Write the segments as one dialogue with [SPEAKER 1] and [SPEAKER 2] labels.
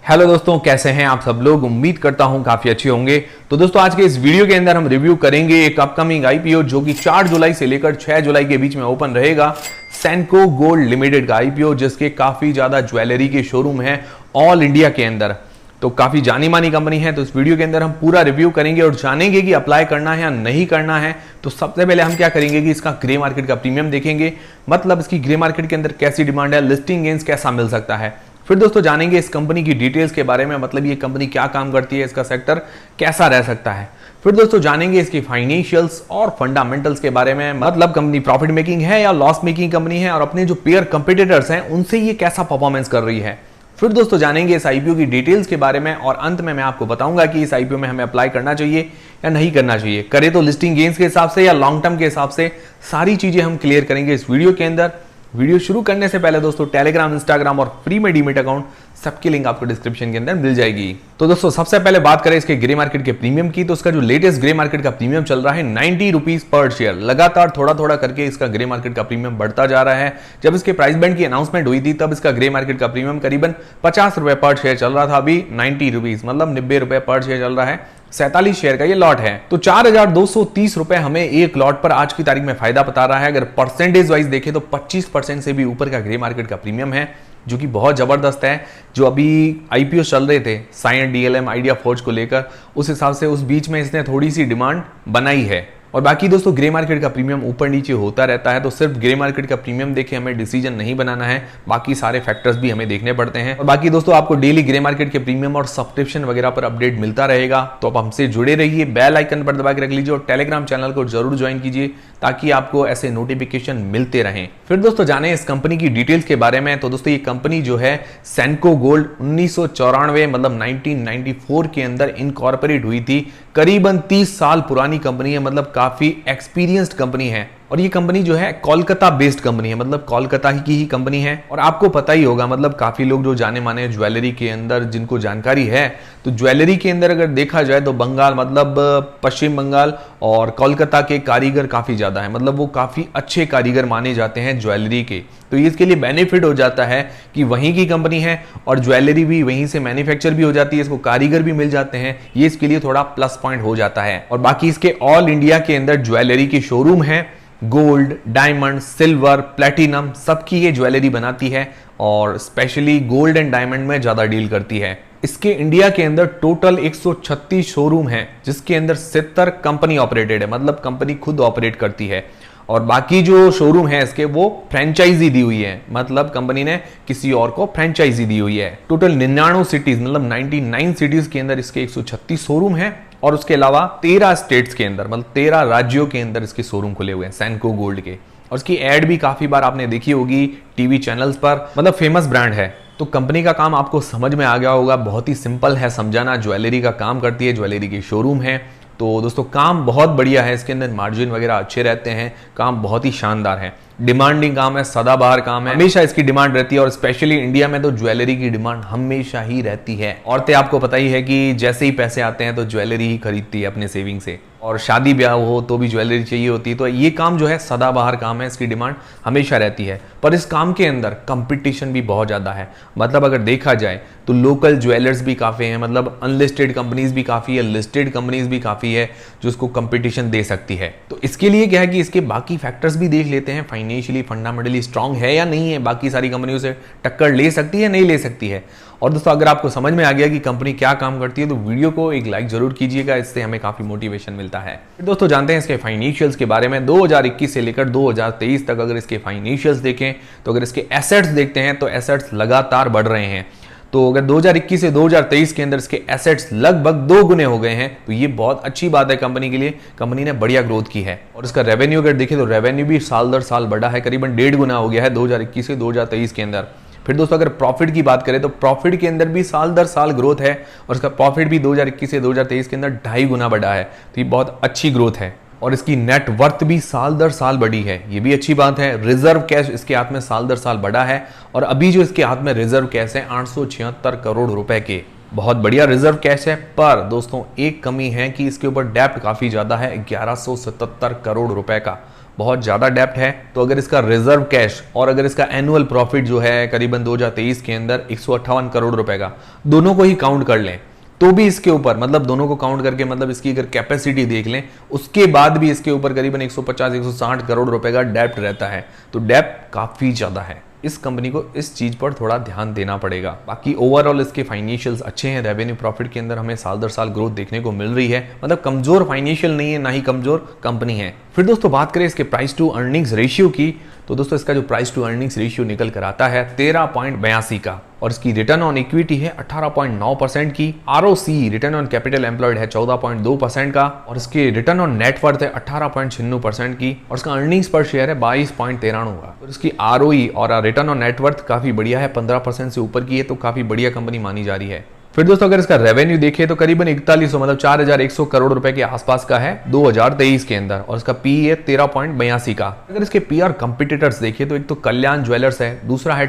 [SPEAKER 1] Hello दोस्तों, कैसे हैं आप सब लोग। उम्मीद करता हूं काफी अच्छे होंगे। तो दोस्तों आज के इस वीडियो के अंदर हम रिव्यू करेंगे एक अपकमिंग आईपीओ जो कि 4 जुलाई से लेकर 6 जुलाई के बीच में ओपन रहेगा। सेंको गोल्ड लिमिटेड का आईपीओ, जिसके काफी ज्यादा ज्वेलरी के शोरूम है ऑल इंडिया के अंदर। तो काफी जानी मानी कंपनी है। तो इस वीडियो के अंदर हम पूरा रिव्यू करेंगे और जानेंगे कि अप्लाई करना है या नहीं करना है। तो सबसे पहले हम क्या करेंगे कि इसका ग्रे मार्केट का प्रीमियम देखेंगे, मतलब इसकी ग्रे मार्केट के अंदर कैसी डिमांड है, लिस्टिंग गेन्स कैसा मिल सकता है। फिर दोस्तों जानेंगे इस कंपनी की डिटेल्स के बारे में, मतलब ये कंपनी क्या काम करती है, इसका सेक्टर कैसा रह सकता है। फिर दोस्तों जानेंगे इसकी फाइनेंशियल्स और फंडामेंटल्स के बारे में, मतलब कंपनी प्रॉफिट मेकिंग है या लॉस मेकिंग कंपनी है, और अपने जो पेयर कंपटीटर्स हैं उनसे ये कैसा परफॉर्मेंस कर रही है। फिर दोस्तों जानेंगे इस आईपीओ की डिटेल्स के बारे में, और अंत में मैं आपको बताऊंगा कि इस आईपीओ में हमें अप्लाई करना चाहिए या नहीं करना चाहिए। करे तो लिस्टिंग गेन्स के हिसाब से या लॉन्ग टर्म के हिसाब से, सारी चीजें हम क्लियर करेंगे इस वीडियो के अंदर। वीडियो शुरू करने से पहले दोस्तों टेलीग्राम, इंस्टाग्राम और फ्री में डीमेट अकाउंट, सबकी लिंक आपको डिस्क्रिप्शन के अंदर मिल जाएगी। तो दोस्तों सबसे पहले बात करें इसके ग्रे मार्केट के प्रीमियम की, तो उसका जो लेटेस्ट ग्रे मार्केट का प्रीमियम चल रहा है 90 रुपीज पर शेयर। लगातार थोड़ा थोड़ा करके इसका ग्रे मार्केट का प्रीमियम बढ़ता जा रहा है। जब इसके प्राइस बैंड की अनाउंसमेंट हुई थी तब इसका ग्रे मार्केट का प्रीमियम करीबन 50 रुपए पर शेयर चल रहा था। अभी 90 रुपीज मतलब 90 रुपए पर शेयर चल रहा है। 47 शेयर का ये लॉट है। तो 4230 रुपए हमें एक लॉट पर आज की तारीख में फायदा बता रहा है। अगर परसेंटेज वाइज देखें तो 25% से भी ऊपर का ग्रे मार्केट का प्रीमियम है, जो कि बहुत जबरदस्त है। जो अभी आईपीओ चल रहे थे साइंट, डीएलएम, आइडिया फोर्ज को लेकर, उस हिसाब से उस बीच में इसने थोड़ी सी डिमांड बनाई है। और बाकी दोस्तों ग्रे मार्केट का प्रीमियम ऊपर नीचे होता रहता है, तो सिर्फ ग्रे मार्केट का प्रीमियम देखे हमें डिसीजन नहीं बनाना है, बाकी सारे फैक्टर्स भी हमें देखने पड़ते हैं। और बाकी दोस्तों आपको डेली ग्रे मार्केट के प्रीमियम और सब्सक्रिप्शन वगैरह पर अपडेट मिलता रहेगा, तो आप हमसे जुड़े रहिए। बेल आइकन पर दबा के रख लीजिए और टेलीग्राम चैनल को जरूर ज्वाइन कीजिए ताकि आपको ऐसे नोटिफिकेशन मिलते रहें। फिर दोस्तों जाने इस कंपनी की डिटेल्स के बारे में। तो दोस्तों ये कंपनी जो है सेंको गोल्ड 1994 मतलब 1994 के अंदर इनकॉर्पोरेट हुई थी। करीबन 30 साल पुरानी कंपनी है, मतलब काफी एक्सपीरियंस्ड कंपनी है। और ये कंपनी जो है कोलकाता बेस्ड कंपनी है, मतलब कोलकाता की ही कंपनी है। और आपको पता ही होगा, मतलब काफी लोग जो जाने माने ज्वेलरी के अंदर जिनको जानकारी है, तो ज्वेलरी के अंदर अगर देखा जाए तो बंगाल मतलब पश्चिम बंगाल और कोलकाता के कारीगर काफी ज्यादा है, मतलब वो काफी अच्छे कारीगर माने जाते हैं ज्वेलरी के। तो इसके लिए बेनिफिट हो जाता है कि वहीं की कंपनी है और ज्वेलरी भी वहीं से मैन्युफैक्चर भी हो जाती है, इसको कारीगर भी मिल जाते हैं। ये इसके लिए थोड़ा प्लस पॉइंट हो जाता है। और बाकी इसके ऑल इंडिया के अंदर ज्वेलरी के शोरूम है। गोल्ड, डायमंड, सिल्वर, प्लेटिनम सबकी ये ज्वेलरी बनाती है और स्पेशली गोल्ड एंड डायमंड में ज्यादा डील करती है। इसके इंडिया के अंदर टोटल 136 शोरूम है, जिसके अंदर 70 कंपनी ऑपरेटेड है, मतलब कंपनी खुद ऑपरेट करती है। और बाकी जो शोरूम है इसके वो फ्रेंचाइजी दी हुई है, मतलब कंपनी ने किसी और को फ्रेंचाइजी दी हुई है। टोटल 99 सिटीज मतलब 99 सिटीज के अंदर इसके 136 शोरूम है। और उसके अलावा 13 स्टेट्स के अंदर मतलब 13 राज्यों के अंदर इसके शोरूम खुले हुए हैं सेंको गोल्ड के। और इसकी एड भी काफी बार आपने देखी होगी टीवी चैनल्स पर, मतलब फेमस ब्रांड है। तो कंपनी का काम आपको समझ में आ गया होगा, बहुत ही सिंपल है समझाना। ज्वेलरी का काम करती है, ज्वेलरी के शोरूम है। तो दोस्तों काम बहुत बढ़िया है, इसके अंदर मार्जिन वगैरह अच्छे रहते हैं, काम बहुत ही शानदार है। डिमांडिंग काम है, सदाबहार काम है, हमेशा इसकी डिमांड रहती है। और स्पेशली इंडिया में तो ज्वेलरी की डिमांड हमेशा ही रहती है। औरतें आपको पता ही है कि जैसे ही पैसे आते हैं तो ज्वेलरी ही खरीदती है अपने सेविंग से, और शादी ब्याह हो तो भी ज्वेलरी चाहिए होती है। तो ये काम जो है सदाबहार काम है, इसकी डिमांड हमेशा रहती है। पर इस काम के अंदर कंपटीशन भी बहुत ज्यादा है, मतलब अगर देखा जाए तो लोकल ज्वेलर्स भी काफी हैं, मतलब अनलिस्टेड कंपनीज भी काफी है, लिस्टेड कंपनीज भी काफी है जो इसको कंपटीशन दे सकती है। तो इसके लिए क्या है कि इसके बाकी फैक्टर्स भी देख लेते हैं, फाइनेंशियली फंडामेंटली स्ट्रांग है या नहीं है, बाकी सारी कंपनियों से टक्कर ले सकती है नहीं ले सकती है। और दोस्तों अगर आपको समझ में आ गया कि कंपनी क्या काम करती है तो वीडियो को एक लाइक जरूर कीजिएगा, इससे हमें काफी मोटिवेशन मिलता है। दोस्तों जानते हैं इसके फाइनेंशियल्स के बारे में। 2021 से लेकर 2023 तक अगर इसके फाइनेंशियल्स देखें तो अगर इसके एसेट्स देखते हैं तो एसेट्स लगातार बढ़ रहे हैं। तो अगर 2021 से 2023 के अंदर इसके एसेट्स लगभग 2 गुने हो गए हैं, तो ये बहुत अच्छी बात है कंपनी के लिए। कंपनी ने बढ़िया ग्रोथ की है। और इसका रेवेन्यू अगर देखें तो रेवेन्यू भी साल दर साल बढ़ा है, करीबन 1.5 गुना हो गया है 2021 से 2023 के अंदर। फिर दोस्तों अगर प्रॉफिट की बात करें तो प्रॉफिट के अंदर भी साल दर साल ग्रोथ है, और इसका प्रॉफिट भी 2021 से 2023 के अंदर 2.5 गुना बढ़ा है। तो ये बहुत अच्छी ग्रोथ है। और इसकी नेट वर्थ भी साल दर साल बढ़ी है, ये भी अच्छी बात है। रिजर्व कैश इसके हाथ में साल दर साल बढ़ा है, और अभी जो इसके हाथ में रिजर्व कैश है 876 करोड़ रुपए के, बहुत बढ़िया रिजर्व कैश है। पर दोस्तों एक कमी है कि इसके ऊपर डेप्ट काफी ज्यादा है, 1177 करोड़ रुपए का, बहुत ज़्यादा डेप्ट है। तो अगर इसका रिजर्व कैश और अगर इसका एनुअल प्रॉफिट जो है करीबन 2023 के अंदर 158 करोड़ रुपए का, दोनों को ही काउंट कर लें तो भी इसके ऊपर, मतलब दोनों को काउंट करके, मतलब इसकी अगर कैपेसिटी देख लें उसके बाद भी इसके ऊपर करीबन 150-160 करोड़ रुपए का डेप्ट रहता है। तो डेप्ट काफी ज्यादा है। इस कंपनी को इस चीज पर थोड़ा ध्यान देना पड़ेगा। बाकी ओवरऑल इसके फाइनेंशियल्स अच्छे हैं। रेवेन्यू प्रॉफिट के अंदर हमें साल दर साल ग्रोथ देखने को मिल रही है, मतलब कमजोर फाइनेंशियल नहीं है, ना ही कमजोर कंपनी है। फिर दोस्तों बात करें इसके प्राइस टू अर्निंग्स रेशियो की, तो दोस्तों इसका जो प्राइस टू अर्निंग्स रेशियो निकल कर आता है 13.82 का, और इसकी रिटर्न ऑन इक्विटी है 18.9% की। ROC return on capital employed है 14.2% का, और इसके रिटर्न ऑन नेटवर्थ है 18.96% की, और इसका अर्निंग्स पर शेयर है 22.93 का। और इसकी आरओई और रिटर्न ऑन नेटवर्थ काफी बढ़िया है, 15% से ऊपर की है, तो काफी बढ़िया कंपनी मानी जा रही है। फिर दोस्तों अगर इसका रेवेन्यू देखें तो करीबन 4100 मतलब 4100 करोड़ रुपए के आसपास का है 2023 के अंदर, और इसका पी है 13.82 का। अगर इसके पी और कंपिटिटर्स देखिए तो एक तो कल्याण ज्वेलर्स है, दूसरा है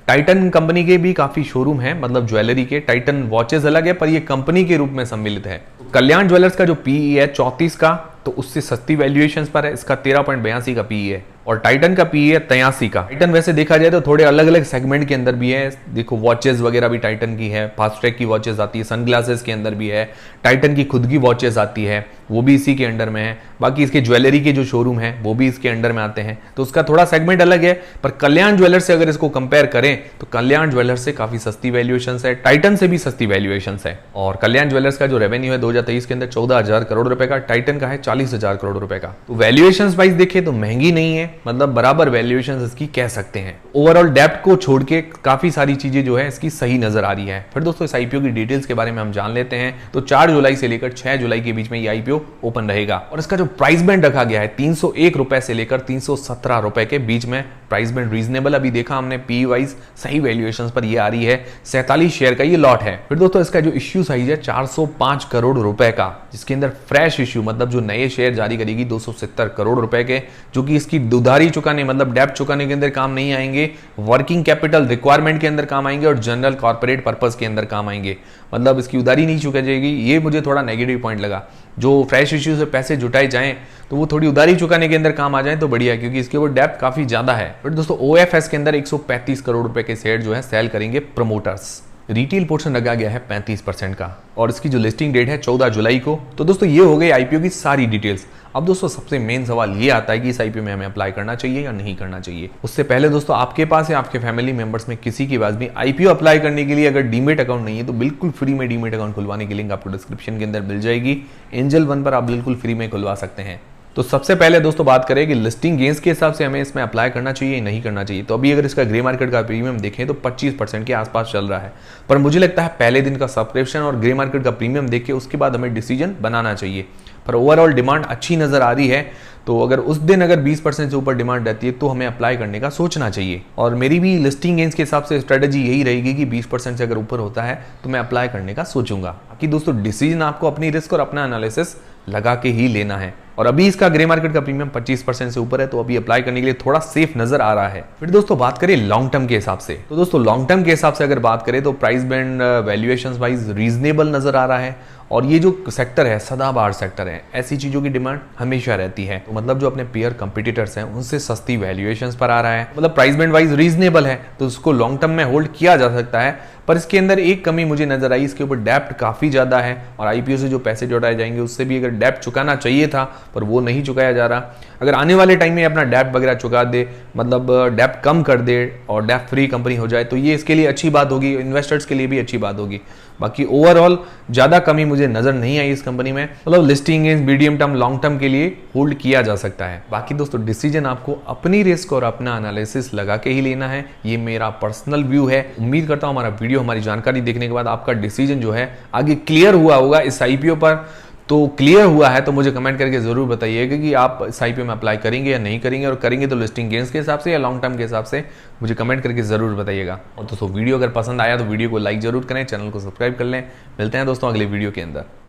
[SPEAKER 1] टाइटन कंपनी के भी काफी शोरूम है, मतलब ज्वेलरी के। टाइटन वॉचेस अलग है पर ये कंपनी के रूप में सम्मिलित है। कल्याण ज्वेलर्स का जो पीई है 34 का, तो उससे सस्ती वैल्यूएशन पर है, इसका 13.82 का पीई है। और टाइटन का पीई है 83 का। टाइटन वैसे देखा जाए तो थोड़े अलग अलग सेगमेंट के अंदर भी है। देखो वॉचेस वगैरह भी टाइटन की है, फास्ट ट्रैक की वॉचेस आती है, सनग्लासेस के अंदर भी है, टाइटन की खुद की वॉचेस आती है, वो भी इसी के अंडर में है। बाकी इसके ज्वेलरी के जो शोरूम है वो भी इसके अंडर में आते हैं, तो उसका थोड़ा सेगमेंट अलग है। पर कल्याण ज्वेलर्स से अगर इसको कंपेयर करें तो कल्याण ज्वेलर्स से काफी सस्ती वैल्यूएशन है, टाइटन से भी सस्ती वैल्यूएशन है। और कल्याण ज्वेलर्स का जो रेवेन्यू है 2023 के अंदर 14,000 करोड़ रुपए का, टाइटन का है 40,000 करोड़ रुपए का। तो वैल्यूएशन वाइज देखें तो महंगी नहीं है, मतलब बराबर वैल्यूएशन इसकी कह सकते हैं। ओवरऑल डेप्ट को छोड़ के काफी सारी चीजें जो है इसकी सही नजर आ रही है। फिर दोस्तों इस आईपीओ की डिटेल्स के बारे में हम जान लेते हैं। तो 4 जुलाई से लेकर 6 जुलाई के बीच में ये आईपीओ ओपन रहेगा, और इसका जो प्राइस बैंड रखा गया है 301 रुपए से लेकर 317 रुपए के बीच में। प्राइस बैंड रीजनेबल अभी देखा हमने, पी वाइज सही वैल्यूएशंस पर ये आ रही है। 47 शेयर का ये लॉट है। फिर दोस्तों इसका जो इश्यू साइज है 405 करोड़ रुपए का, जिसके अंदर फ्रेश इश्यू मतलब जो नए शेयर जारी करेगी 270 करोड़ रुपए के, जो कि इसकी उधारी चुकाने मतलब डेप्ट चुकाने के अंदर काम नहीं आएंगे, वर्किंग कैपिटल रिक्वायरमेंट के अंदर काम आएंगे और जनरल कॉर्पोरेट पर्पस के अंदर काम आएंगे। मतलब इसकी उधारी नहीं चुका जाएगी, ये मुझे थोड़ा नेगेटिव पॉइंट लगा। जो फ्रेश इश्यू से पैसे जुटाए जाएं तो वो थोड़ी उधारी चुकाने के अंदर काम आ जाए तो बढ़िया है, क्योंकि इसके वो डेप्थ काफी ज्यादा है। फिर दोस्तों ओएफएस के अंदर 135 करोड़ रुपए के शेयर जो है सेल करेंगे प्रमोटर्स। रिटेल पोर्शन लगा गया है 35% का, और इसकी जो लिस्टिंग डेट है 14 जुलाई को। तो दोस्तों ये हो गई आईपीओ की सारी डिटेल्स। अब दोस्तों सबसे मेन सवाल ये आता है कि इस आईपीओ में हमें अप्लाई करना चाहिए या नहीं करना चाहिए। उससे पहले दोस्तों आपके पास या आपके फैमिली मेंबर्स में किसी के पास भी आईपीओ अप्लाई करने के लिए अगर डीमेट अकाउंट नहीं है तो बिल्कुल फ्री में डीमेट अकाउंट खुलवाने की लिंक आपको डिस्क्रिप्शन के अंदर मिल जाएगी। एंजल वन पर आप बिल्कुल फ्री में खुलवा सकते हैं। तो सबसे पहले दोस्तों बात करें कि लिस्टिंग गेंस के हिसाब से हमें इसमें अप्लाई करना चाहिए या नहीं करना चाहिए। तो अभी अगर इसका ग्रे मार्केट का प्रीमियम देखें तो 25% के आसपास चल रहा है, पर मुझे लगता है पहले दिन का सब्सक्रिप्शन और ग्रे मार्केट का प्रीमियम देख के उसके बाद हमें डिसीजन बनाना चाहिए। पर ओवरऑल डिमांड अच्छी नजर आ रही है, तो अगर उस दिन अगर 20% से ऊपर डिमांड रहती है तो हमें अप्लाई करने का सोचना चाहिए। और मेरी भी लिस्टिंग गेंस के हिसाब से स्ट्रेटेजी यही रहेगी कि 20% से अगर ऊपर होता है तो मैं अप्लाई करने का सोचूंगा। बाकी दोस्तों डिसीजन आपको अपनी रिस्क और अपना एनालिसिस लगा के ही लेना है। और अभी इसका ग्रे मार्केट का प्रीमियम 25% से ऊपर है, तो अभी अप्लाई करने के लिए थोड़ा सेफ नजर आ रहा है। फिर दोस्तों बात करें लॉन्ग टर्म के हिसाब से, तो दोस्तों लॉन्ग टर्म के हिसाब से अगर बात करें तो price band valuations wise reasonable नजर आ रहा है। और ये जो सेक्टर है सदाबहार सेक्टर है, ऐसी चीजों की डिमांड हमेशा रहती है। तो मतलब जो अपने पेयर कंपटीटर्स हैं उनसे सस्ती वैल्यूएशंस पर आ रहा है, मतलब प्राइस बैंड वाइज रीजनेबल है, तो उसको लॉन्ग टर्म में होल्ड किया जा सकता है। पर इसके अंदर एक कमी मुझे नजर आई, इसके ऊपर डेप्ट काफी ज्यादा है, और आईपीओ से जो पैसे जुटाए जाएंगे उससे भी अगर डेप्ट चुकाना चाहिए था पर वो नहीं चुकाया जा रहा। अगर आने वाले टाइम में अपना डेप्ट वगैरह चुका दे, मतलब डेप्ट कम कर दे और डेप्ट फ्री कंपनी हो जाए तो ये इसके लिए अच्छी बात होगी, इन्वेस्टर्स के लिए भी अच्छी बात होगी। बाकी ओवरऑल ज्यादा कमी मुझे नजर नहीं आई इस कंपनी में, मतलब listing is medium term long term के लिए होल्ड किया जा सकता है। बाकी दोस्तों डिसीजन आपको अपनी रिस्क और अपना एनालिसिस लगा के ही लेना है, ये मेरा पर्सनल व्यू है। उम्मीद करता हूं हमारा वीडियो हमारी जानकारी देखने के बाद आपका डिसीजन जो है आगे क्लियर हुआ होगा इस आईपीओ पर। तो क्लियर हुआ है तो मुझे कमेंट करके जरूर बताइएगा कि आप इस आईपीओ में अप्लाई करेंगे या नहीं करेंगे, और करेंगे तो लिस्टिंग गेंस के हिसाब से या लॉन्ग टर्म के हिसाब से, मुझे कमेंट करके जरूर बताइएगा। और दोस्तों वीडियो अगर पसंद आया तो वीडियो को लाइक जरूर करें, चैनल को सब्सक्राइब कर लें। मिलते हैं दोस्तों अगले वीडियो के अंदर।